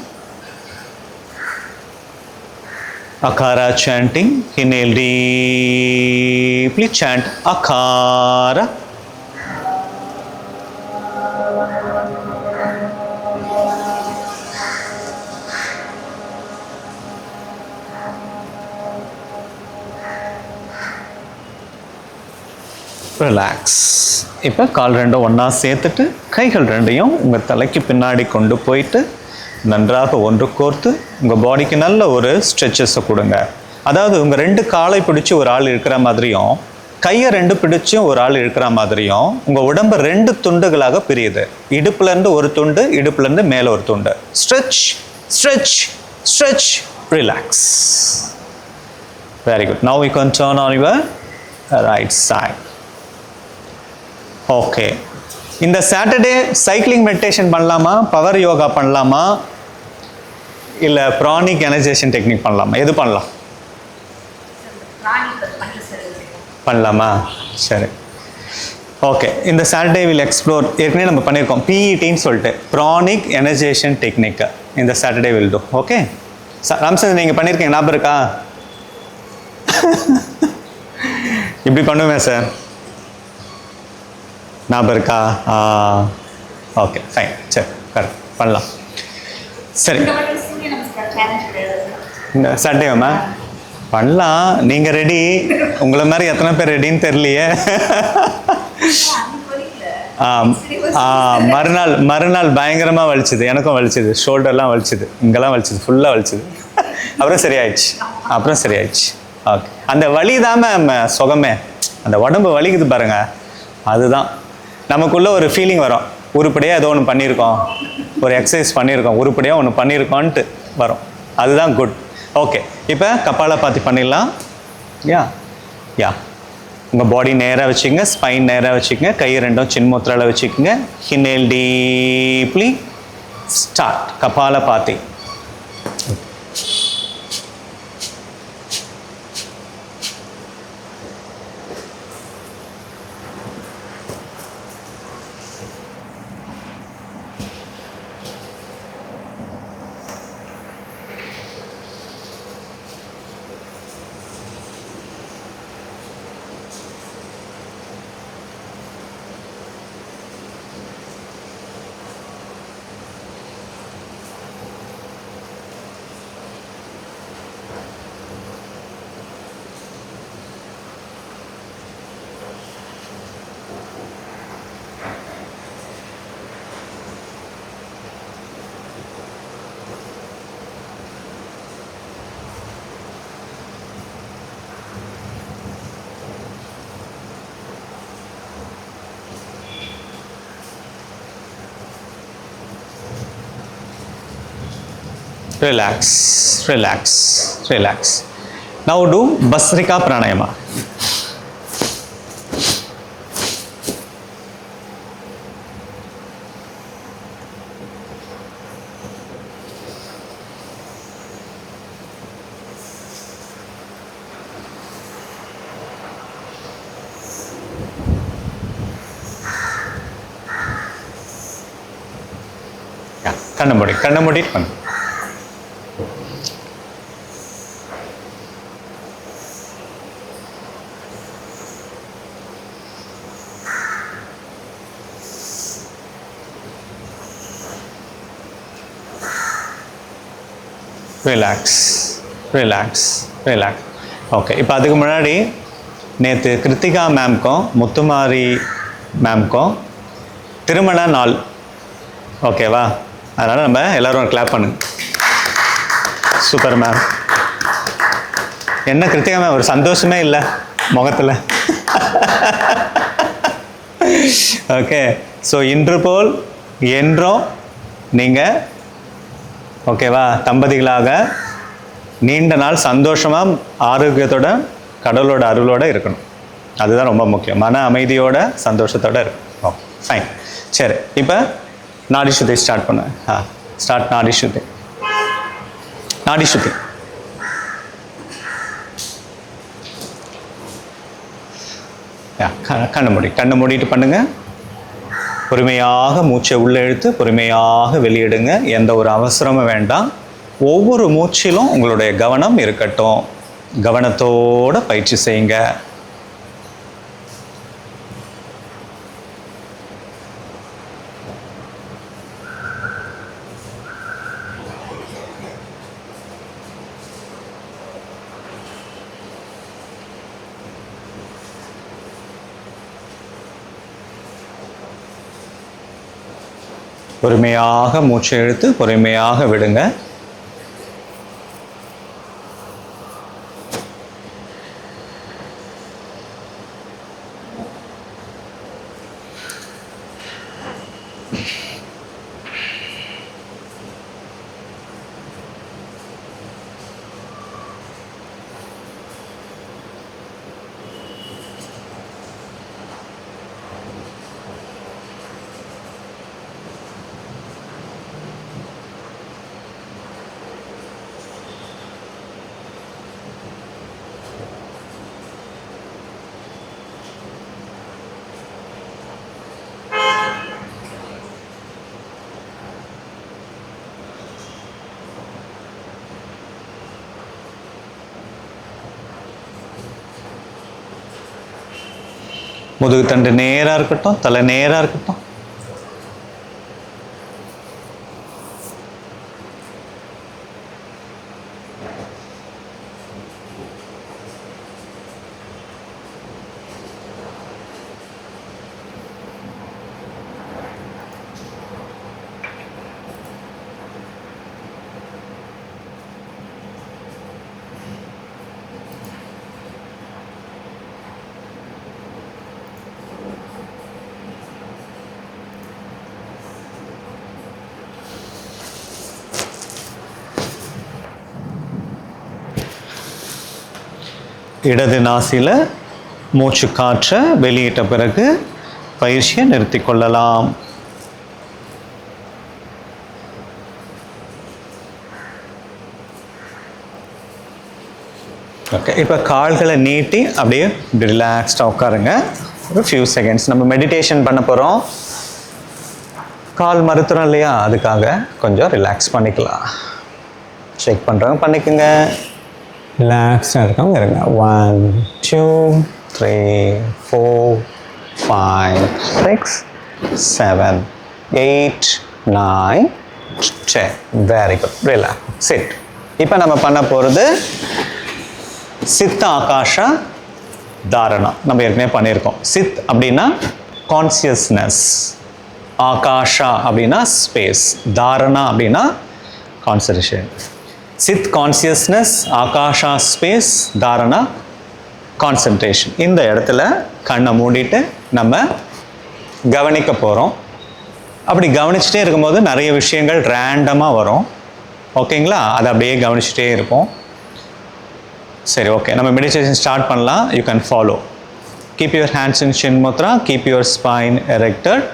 Akara chanting. Inhale deeply. Chant Akara. Relax. இப்போ கால் ரெண்டும் ஒன்றா சேர்த்துட்டு கைகள் ரெண்டையும் உங்கள் தலைக்கு பின்னாடி கொண்டு போயிட்டு நன்றாக ஒன்று கோர்த்து உங்கள் பாடிக்கு நல்ல ஒரு ஸ்ட்ரெச்சஸை கொடுங்க. அதாவது உங்கள் ரெண்டு காலை பிடிச்சி ஒரு ஆள் இருக்கிற மாதிரியும் கையை ரெண்டு பிடிச்சும் ஒரு ஆள் இருக்கிற மாதிரியும் உங்கள் உடம்பு ரெண்டு துண்டுகளாக பிரியுது. இடுப்புலேருந்து ஒரு துண்டு, இடுப்புலேருந்து மேலே ஒரு துண்டு. Stretch stretch stretch relax. Very good. Now you can turn on your right side. Okay. இந்த சாட்டர்டே சைக்கிளிங் மெடிடேஷன் பண்ணலாமா, பவர் யோகா பண்ணலாமா, இல்லை ப்ரானிக் எனர்ஜைசேஷன் டெக்னிக் பண்ணலாமா? எது பண்ணலாம்? பண்ணலாமா? சரி. ஓகே. இந்த சாட்டர்டே வில் எக்ஸ்ப்ளோர். ஏற்கனவே நம்ம பண்ணியிருக்கோம் பிஇடின்னு சொல்லிட்டு, ப்ரானிக் எனர்ஜைசேஷன் டெக்னிக். இந்த Saturday will do. Okay. Ramchand நீங்கள் பண்ணியிருக்கீங்க, ஞாபகம் இருக்கா? இப்படி பண்ணுவேன் சார், ஞாபகம் இருக்கா? Okay fine. சரி கரெக்ட் பண்ணலாம். சரி இந்த சாட்டர்டே மேம் பண்ணலாம். நீங்கள் ரெடி? உங்களை மாதிரி எத்தனை பேர் ரெடின்னு தெரியலையே. மறுநாள் பயங்கரமாக வலிச்சுது, எனக்கும் வலிச்சுது, ஷோல்டர்லாம் வலிச்சுது, இங்கெல்லாம் வலிச்சுது, ஃபுல்லாக வலிச்சுது. அப்புறம் சரியாயிடுச்சு. ஓகே. அந்த வலி தான் மேம் சுகமே. அந்த உடம்பு வலிக்குது பாருங்க, அதுதான் நமக்குள்ளே ஒரு ஃபீலிங் வரும். உருப்படியாக ஏதோ ஒன்று பண்ணியிருக்கோம், ஒரு எக்ஸசைஸ் பண்ணியிருக்கோம், உருப்படியாக ஒன்று பண்ணியிருக்கோன்ட்டு வரும். அதுதான் குட். ஓகே. இப்போ கபாலபாதி பண்ணிடலாம். யா உங்கள் பாடி நேராக வச்சுக்கங்க, ஸ்பைன் நேராக வச்சுக்கங்க, கை ரெண்டும் சின்முத்திரால வச்சுக்கோங்க. Inhale deeply. Start Kapalbhati. Relax, relax, relax. Now do Bhastrika Pranayama. கண்ணை மூடிட்டு பண்ணு. Relax relax relax. ஓகே, இப்போ அதுக்கு முன்னாடி நேற்று கிருத்திகா மேம்க்கும் முத்துமாரி மேம்க்கும் திருமண நாள். ஓகேவா? அதனால் நம்ம எல்லோரும் கிளாப் பண்ணுங்க. Super ma'am. என்ன கிருத்திகா மேம் ஒரு சந்தோஷமே இல்லை முகத்தில். ஓகே, ஸோ இன்று போல் என்றும் நீங்கள் ஓகேவா தம்பதிகளாக நீண்ட நாள் சந்தோஷமாக ஆரோக்கியத்தோட கடவுளோட அருளோடு இருக்கணும். அதுதான் ரொம்ப முக்கியம். மன அமைதியோட சந்தோஷத்தோடு இருக்கணும். Okay fine. சரி, இப்போ நாடி சுத்தி ஸ்டார்ட் பண்ண. ஸ்டார்ட் நாடி சுத்தி. நாடி சுத்தி. கண்ணை மூடிட்டு பண்ணுங்க. பொறுமையாக மூச்சை உள்ளே இழுத்து பொறுமையாக வெளியிடுங்க. எந்த ஒரு அவசரமும் வேண்டாம். ஒவ்வொரு மூச்சிலும் உங்களுடைய கவனம் இருக்கட்டும். கவனத்தோட பயிற்சி செய்யுங்க. பொறுமையாக மூச்சை இழுத்து பொறுமையாக விடுங்க. முதுகு தண்டு நேராக இருக்கட்டும், தலை நேராக இருக்கட்டும். இடது நாசியில் மூச்சு காற்றை வெளியிட்ட பிறகு பயிற்சியை நிறுத்தி கொள்ளலாம். ஓகே, இப்போ கால்களை நீட்டி அப்படியே ரிலாக்ஸ்டாக உட்காருங்க. ஒரு ஃபியூ செகண்ட்ஸ் நம்ம மெடிடேஷன் பண்ண போகிறோம். கால் மறுத்துறோம் இல்லையா, அதுக்காக கொஞ்சம் ரிலாக்ஸ் பண்ணிக்கலாம். செக் பண்ணுறவங்க பண்ணிக்கோங்க. ரிலாக்ஸாக இருக்கவங்க இருங்க. 1 2 3 4 5 6 7 8 9 10. Very good. ரிலாக்ஸ். சிட். இப்போ நம்ம பண்ண போகிறது சித் ஆகாஷ தாரணா. நம்ம ஏற்கனவே பண்ணியிருக்கோம். சித் அப்படின்னா கான்சியஸ்னஸ், ஆகாஷா அப்படின்னா ஸ்பேஸ், தாரணா அப்படின்னா concentration. Sid consciousness, akasha space, dharana concentration. இந்த இடத்துல கண்ணை மூடிட்டு நம்ம கவனிக்க போகிறோம். அப்படி கவனிச்சுட்டே இருக்கும்போது நிறைய விஷயங்கள் ரேண்டமாக வரும். ஓகேங்களா? அதை அப்படியே கவனிச்சுட்டே இருப்போம். சரி, ஓகே, நம்ம மெடிடேஷன் ஸ்டார்ட் பண்ணலாம். You can follow. Keep your hands in ஷின் முத்ரா. Keep your spine erected.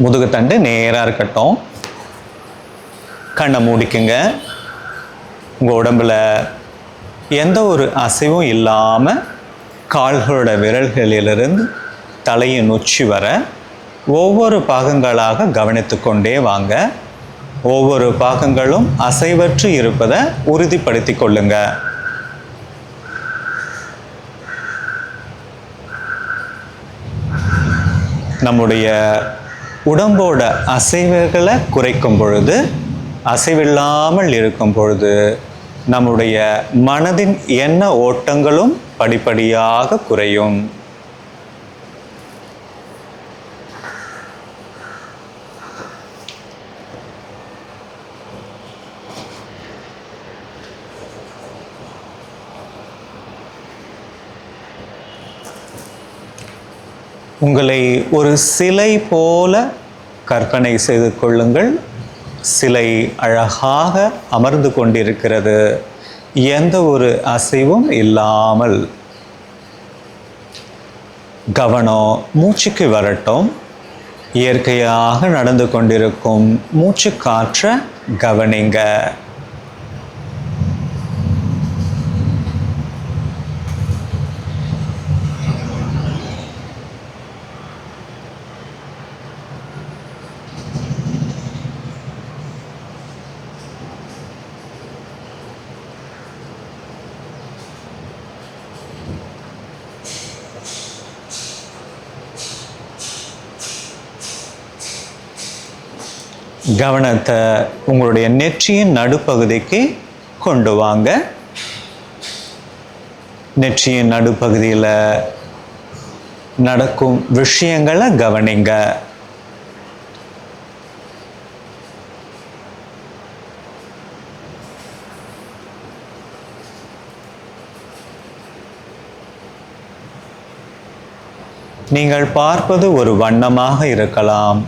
முதுகுத்தண்டு நேராக இருக்கட்டும். கண்ணை மூடிக்குங்க. உங்கள் உடம்புல எந்த ஒரு அசைவும் இல்லாமல் கால்களோட விரல்களிலிருந்து தலையின் உச்சி வர ஒவ்வொரு பாகங்களாக கவனித்து கொண்டே வாங்க. ஒவ்வொரு பாகங்களும் அசைவற்று இருப்பதை உறுதிப்படுத்தி கொள்ளுங்க. நம்முடைய உடம்போட அசைவுகளை குறைக்கும் பொழுது, அசைவில்லாமல் இருக்கும் பொழுது நம்முடைய மனதின் எண்ண ஓட்டங்களும் படிப்படியாக குறையும். உங்களை ஒரு சிலை போல கற்பனை செய்து கொள்ளுங்கள். சிலை அழகாக அமர்ந்து கொண்டிருக்கிறது, எந்த ஒரு அசைவும் இல்லாமல். கவனம் மூச்சுக்கு வரட்டும். இயற்கையாக நடந்து கொண்டிருக்கும் மூச்சு காற்றை கவனிங்க. கவனத்தை உங்களுடைய நெற்றியின் நடுப்பகுதிக்கு கொண்டு வாங்க. நெற்றியின் நடுப்பகுதியில் நடக்கும் விஷயங்களை கவனிங்க. நீங்கள் பார்ப்பது ஒரு வண்ணமாக இருக்கலாம்,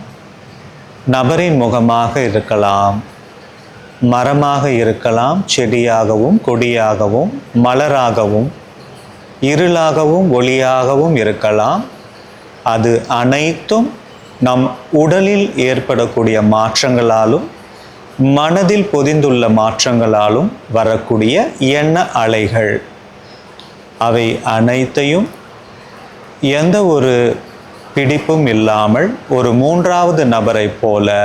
நபரின் முகமாக இருக்கலாம், மரமாக இருக்கலாம், செடியாகவும் கொடியாகவும் மலராகவும் இருளாகவும் ஒளியாகவும் இருக்கலாம். அது அனைத்தும் நம் உடலில் ஏற்படக்கூடிய மாற்றங்களாலும் மனதில் பொதிந்துள்ள மாற்றங்களாலும் வரக்கூடிய எண்ண அலைகள். அவை அனைத்தையும் எந்த ஒரு பிடிப்பும் இல்லாமல் ஒரு மூன்றாவது நபரை போல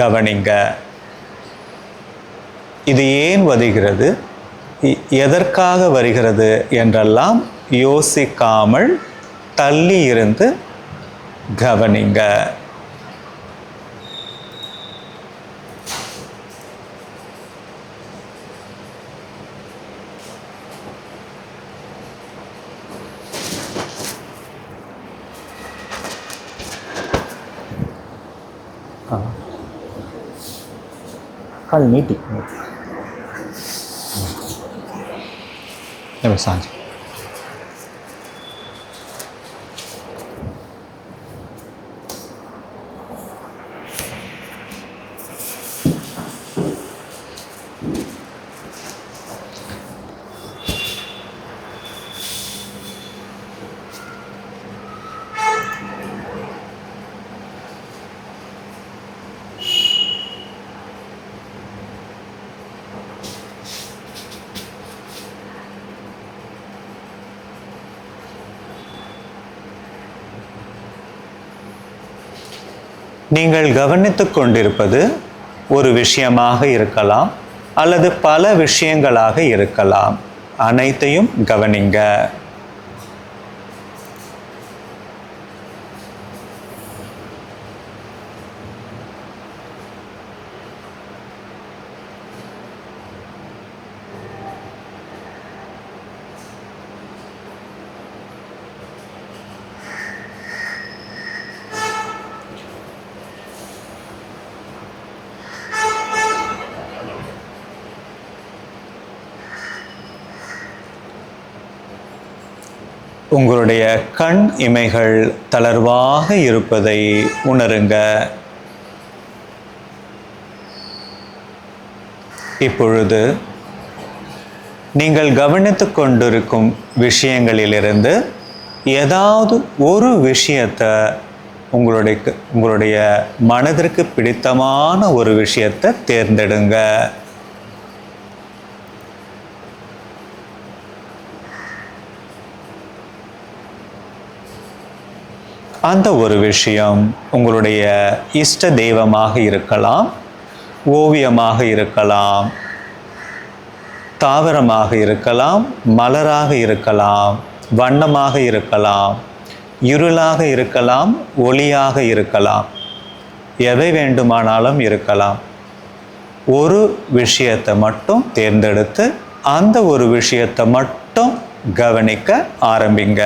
கவனிங்க. இது ஏன் வருகிறது, எதற்காக வருகிறது என்றெல்லாம் யோசிக்காமல் தள்ளி இருந்து கவனிங்க. கால் நீட்டி சாஞ்சி. நீங்கள் கவனித்துக் கொண்டிருப்பது ஒரு விஷயமாக இருக்கலாம் அல்லது பல விஷயங்களாக இருக்கலாம். அனைத்தையும் கவனிங்க. உங்களுடைய கண் இமைகள் தளர்வாக இருப்பதை உணருங்க. இப்பொழுது நீங்கள் கவனித்து கொண்டிருக்கும் விஷயங்களிலிருந்து ஏதாவது ஒரு விஷயத்தை உங்களுடைய மனதிற்கு பிடித்தமான ஒரு விஷயத்தை தேர்ந்தெடுங்க. அந்த ஒரு விஷயம் உங்களுடைய இஷ்ட தெய்வமாக இருக்கலாம், ஓவியமாக இருக்கலாம், தாவரமாக இருக்கலாம், மலராக இருக்கலாம், வண்ணமாக இருக்கலாம், இருளாக இருக்கலாம், ஒளியாக இருக்கலாம், எவை வேண்டுமானாலும் இருக்கலாம். ஒரு விஷயத்தை மட்டும் தேர்ந்தெடுத்து அந்த ஒரு விஷயத்தை மட்டும் கவனிக்க ஆரம்பிங்க.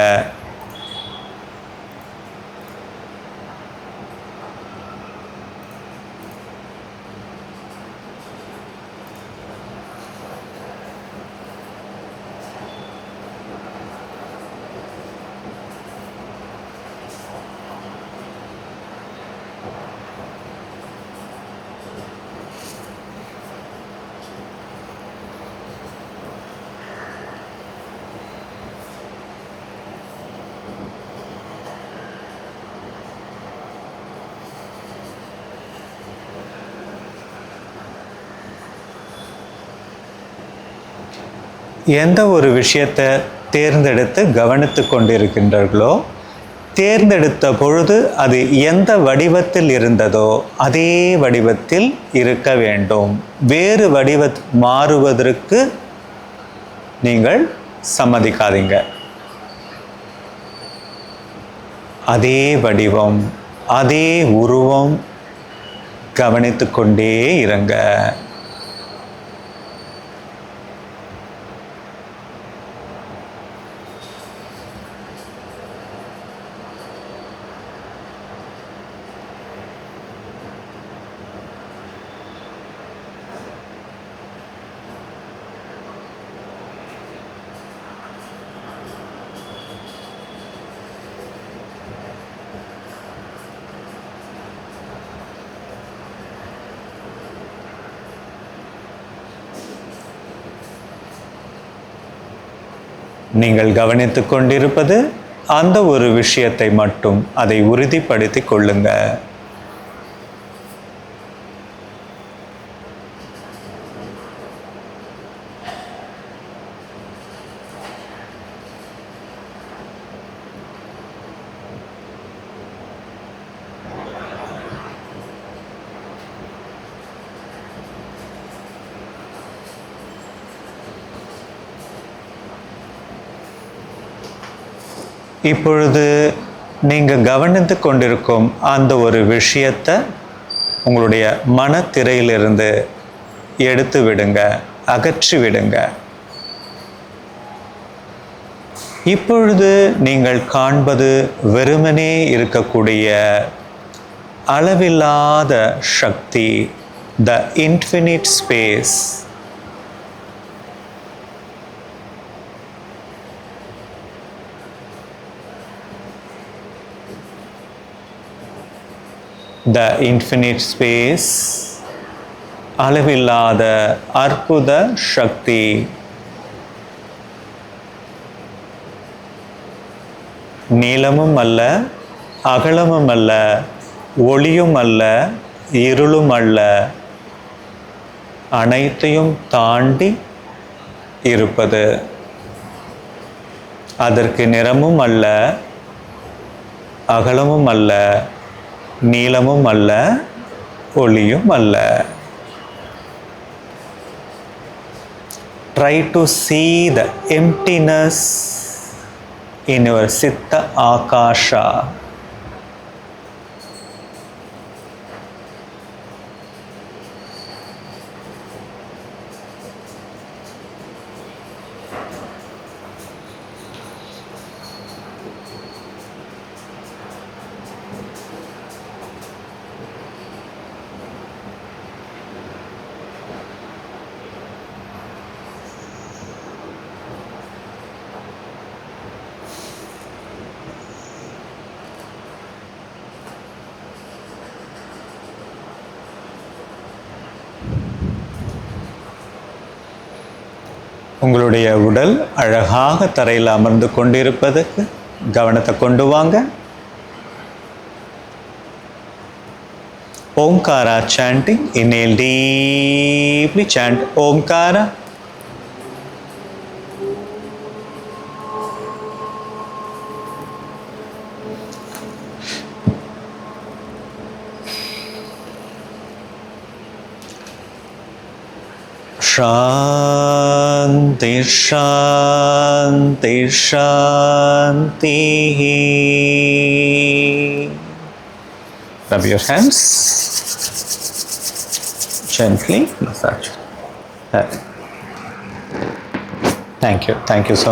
எந்த ஒரு விஷயத்தை தேர்ந்தெடுத்து கவனித்து கொண்டிருக்கின்றீர்களோ, தேர்ந்தெடுத்த பொழுது அது எந்த வடிவத்தில் இருந்ததோ அதே வடிவத்தில் இருக்க வேண்டும். வேறு மாறுவதற்கு நீங்கள் சம்மதிக்காதீங்க. அதே வடிவம், அதே உருவம் கவனித்து கொண்டே இருங்க. நீங்கள் கவனித்துக் கொண்டிருப்பது அந்த ஒரு விஷயத்தை மட்டும். அதை உறுதிப்படுத்திக் கொள்ளுங்க. இப்பொழுது நீங்கள் கவனித்து கொண்டிருக்கும் அந்த ஒரு விஷயத்தை உங்களுடைய மனத்திரையிலிருந்து எடுத்து விடுங்க, அகற்றி விடுங்க. இப்பொழுது நீங்கள் காண்பது வெறுமனே இருக்கக்கூடிய அளவில்லாத சக்தி, the infinite space. The infinite space, அளவில்லாத அற்புத சக்தி. நீளமும் அல்ல, அகலமும் அல்ல, ஒளியும் அல்ல, இருளும் அல்ல, அனைத்தையும் தாண்டி இருப்பது. அதற்கு நிறமும் அல்ல, அகலமும் அல்ல, நீளமும் அல்ல, ஒளியும் அல்ல. Try to see the emptiness in your Sitta Akasha. உங்களுடைய உடல் அழகாக தரையில் அமர்ந்து கொண்டிருப்பதற்கு கவனத்தை கொண்டு வாங்க. Omkara chanting. Inhale deeply, chant Omkara. Shanti, Shanti, Shanti. Rub your hands. Gently massage. Thank you so much.